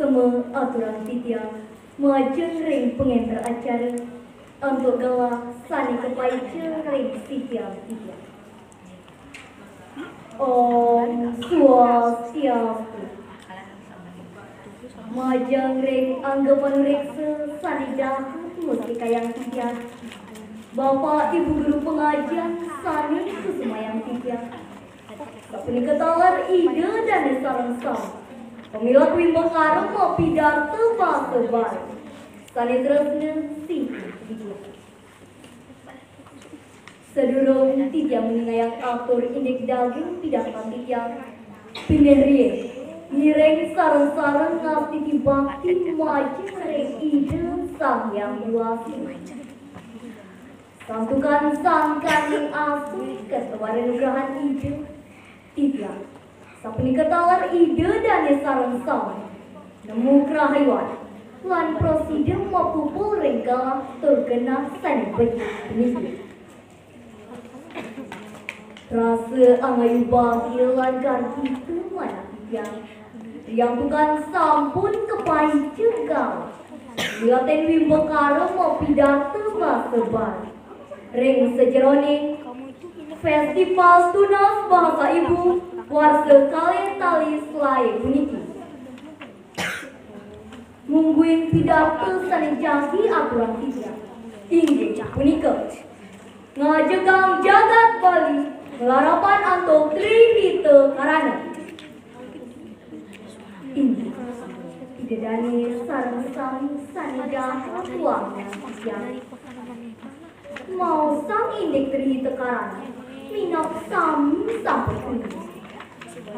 semua aturan titiang majeng ring pengenter acara untuk galak sani kepaiceng ring titiang. Om Swastiastu. Majeng ring anggapan reksa sani dahat mesti kayang titiang. Bapak Ibu Guru Pengajian sani kesemayang titiang. Sapuni ketalar ide dan sarang-sarang. Pemilat wimbang karang mau pidato bahasa baru. Sani terusnya sih. Sedulur titiang meningayang atur indik daging pidato titiang. Pinenrie, nireng sarang-sarang ngasti dibakti maju ngereng ide sang yang luasi. Santukan sangkan yang asli kesewaran nugrahan ide titiang. Sapuni ketalar ide dan sarang-sarang. Nemu kerahyuan. Lan prosidem mau pupul renggalah terkena sani bejit ini. Rasa angayu bagi lancar itu mana yang bukan sampun kepain cengkal. Liatin wimbekara mau pidato bahasa baru. Ring sejeroning festival tunas bahasa ibu warga kalian tali selai puniki. Mungguin pidato sani janji aturan tiga. Inggih punika. Ngajegang jagat Bali melarapan antuk Trihite Karana. Inggih. Idedani sarang-sarang sani jahat uangnya yang mau sang indik Trihite Karana. Minap sami sampai kuning.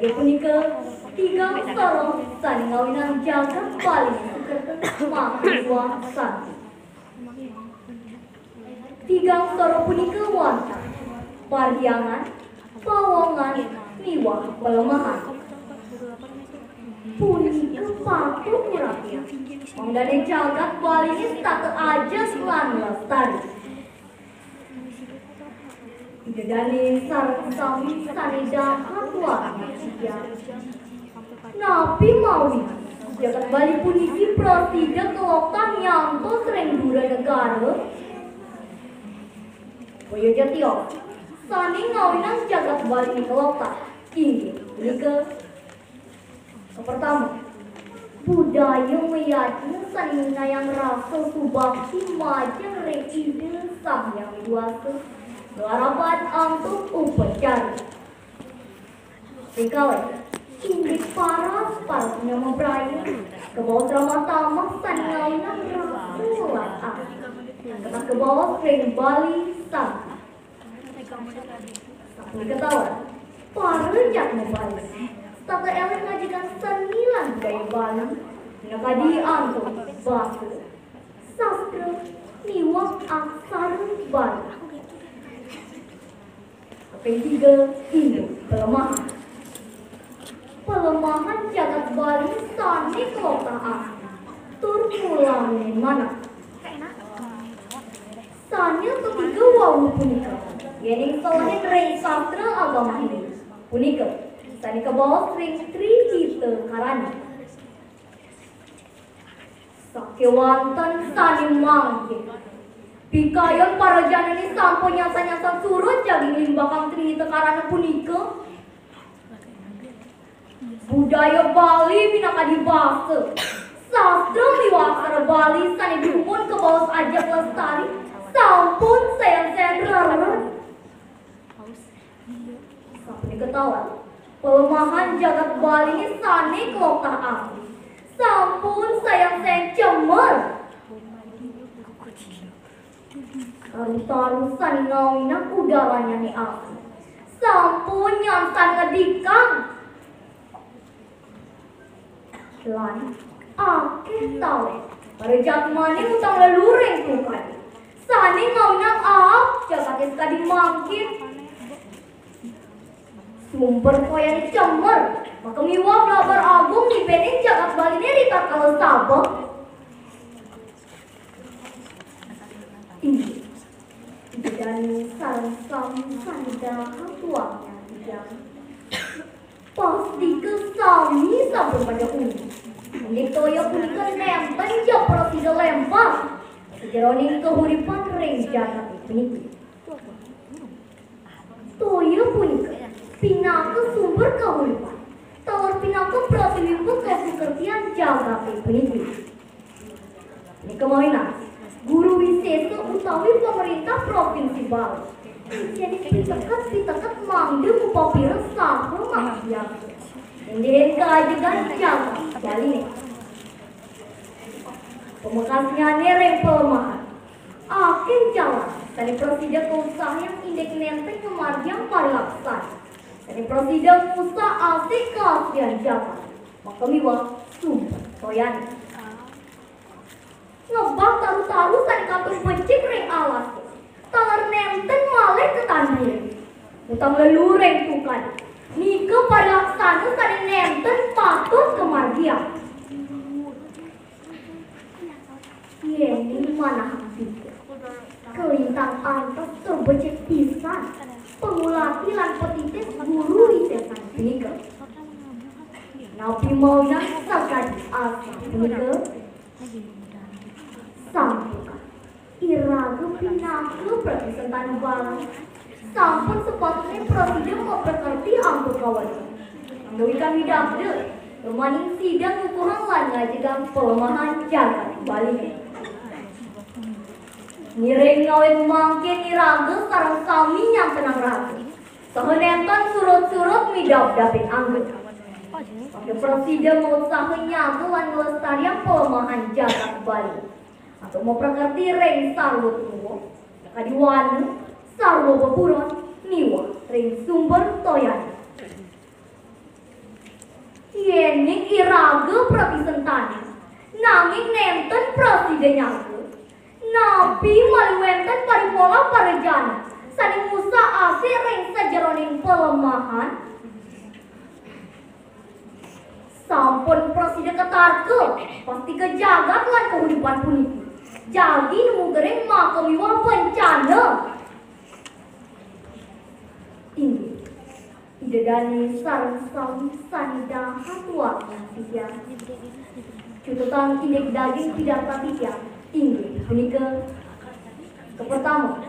Ya punika tiga sorong sani ngawinan jagat Bali makan santi. Tiga sorong punika wanta parjangan, pawongan, miwah pelemahan. Punika patut nyerapnya. Mengdani jagat Bali ini tak aja selan lestari. Idedani sarang sami sani dahat warna cia. Napi mawi jagat Bali puniki prosida keloktan nyangto sering dura negara. Boyo jatio sani ngawinan jagat Bali keloktan. Inggih punika pertama budaya meyakini sani nayang rasa subakti majeng ring ide sang yang luasa. Harapan antuk upacara. Singkawai, indik paras parasnya memperaya. Ke bawah drama-tamak saningaunan rasulat ah. Kata ke bawah sering Bali sang. Sapuni ketawa, parejak membali. Tata eleng ngajikan senilan gaya Bali. Nakadi antuk bahasa. Sastra, niwak aksara Bali. Ketiga, ini pelemahan. Pelemahan jagat Bali sani keloktaan. Tur mulangin mana? Sani ketiga wawu punika. Yening selain rei sastra agama ini. Punika. Sani ke bawah ring Trihite Karana. Sakyawantan sani mangke. Pikayon para janani sampun nyasa-nyasa surut jadi limbakang Trihite Karana punika. Budaya Bali minakadi bahasa. Sastra liwasara Bali sani dupun ke bawah ajak lestari. Sampun sayang-sayang rarat. Sampun diketahuan. Pelemahan jagat Bali ini sani keloktaan. Sampun sayang-sayang cemer. Tarusan ngawinan udaranya nih aku. Sampun nyantan ngedikang. Lan, ake tau. Parejak mani utang lelureng tukan. Sani ngawinan jagatis kadi mangkin. Sumber koyang cemer. Maka miwak labar agung di bening jagat Bali ini rita kalau sabak. Ini. Dan sarang-sarang sandahan tuangnya yang pasti kesami sampai pada umi. Indik toyo punika nenten ja presida lempar. Sejeroning kehuripan ring jagat puniki. Toyo punika pinaka sumber kahuripan. Tawar pinaka pratiwipun kasukertian jagat puniki. Ini kemainan guru wisesa utawi pemerintah provinsi Bali. Jadi pitekat mangde upapira saha maksiat. Indihin keajegan jagat Bali. Pemekasnya nereng pelemahan. Akin jalan dari presiden keusaha yang indek nenteng kemarjang parlaksan. Dari presiden usaha asik keaslian jagat. Maka miwa sumpah toyan. Ngebak taru-taru sani katung becik ring alas. Talar nenten maleh ketandur. Utang lelureng tukan. Nika parlaksana sani nenten patut kemargian. Ini mana hati kelintang antas terbecek pisan. Pengulati lan petitis guru isesan nika. Nabi maunya sakadi asa nika. Sampuka iraga pinaka perpisahan balang. Sampun sepatutnya presiden memperkerti angka kawan. Andoi kami dapde kemaning sidang ukuran lan ngajegang pelemahan jagat Bali. Ngiring ngawin mangkin iraga sarang kami yang tenang ragu. Sahenentan surut-surut midap-dapin anggut. Pada presiden mau sahenyaga lan ngelestarian pelemahan jagat Bali. Atau mau prakerti ring sarwo tuwo. Kadiwana sarwo beburon niwa ring sumber toyan. Yening iraga prapisentani. Nanging nenten presiden nyaga. Nabi maluwenten paripola parejana. Sani Musa asih ring sajeroning pelemahan. Sampun presiden ketarke pasti kejagat lan kehidupan puniki. Jadi nemu gering makamiwa bencana. Ini idedani sarang sami sanida hatuaknya tiga. Cututan indek daging pidata tiga. Ini punika kepertama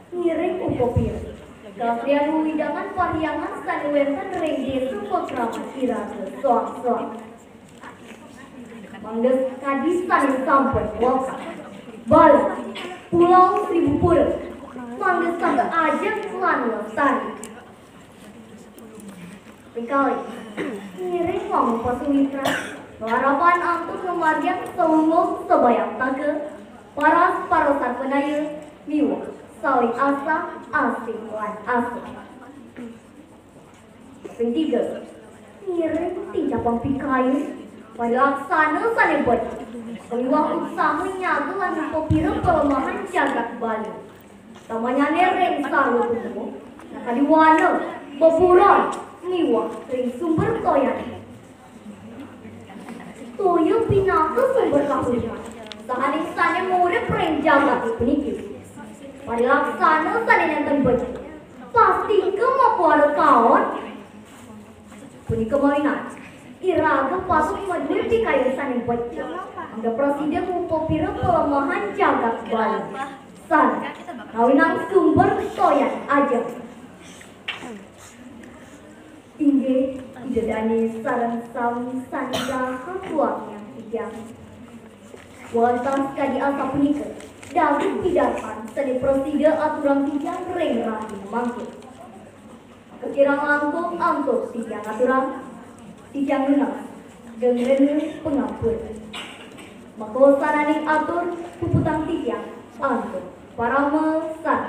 ngiring upopir. Kasrian widangan pariangan sanuwenten ring desa pekraman iraga soak-soak. Mangdes kadisan sampai waka. Bala, Pulau Seribu Pura, mangges sampai ajak lan lestari. Pingkali, ngiring wong pasumitra, harapan antuk kemarjang seumum sebayang take, paras parosan penaya, miwa, sawi asa, asing lan asing. Yang tiga, ngiring tinjapang pikayu, palaksana sanebot. Kaliwang usaha nyaga lan popira pelemahan jagat Bali. Tamanya nereng sarwo tuwo. Nakadiwana beburon niwa ring sumber toyan. Toyo pinaka sumber kahuripan. Sahaning sane murid ring jagat puniki. Palaksana sane nenten becik. Pasti ke mapuara kaon. Punika mainan. Iraga pasuk meneliti kayu sane becik. Anda presiden upopira pelemahan jagat Bali. San, kawinang sumber toyan aja. Tinggi, idedani sarang sami sanda hatuaknya tiga. Wantas kadi asa punika. David pidapan seni presiden aturan tiga ring rahim mangkuk. Kekirang langkung angkuk tiga aturan tiga genap. Gengrenu pengampun. Maka sananing atur puputang tiga antuk para mesat